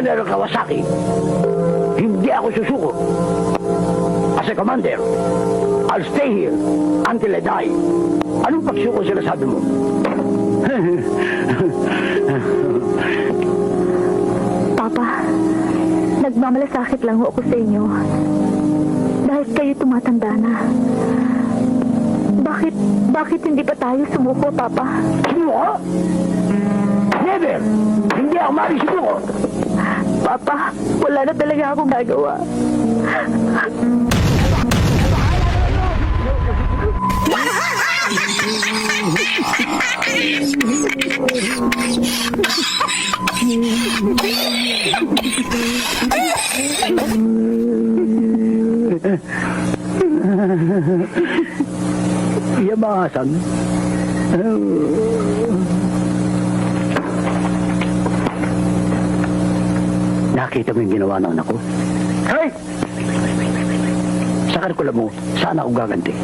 General Kawasaki, hindi ako susuko. As a commander, I'll stay here until I die. Anong pagsuko sinasabi mo? Papa, nagmamalasakit lang ho ako sa inyo. Dahil kayo tumatanda na. Bakit hindi pa tayo sumuko, Papa? Sumuko? Never! Hindi ako marisumuko. Papa, wala na talaga akong nagawa. Yamasan. Nakita mo yung ginawa ng anak ko? Hey! Sa karikula mo, saan ako gaganti?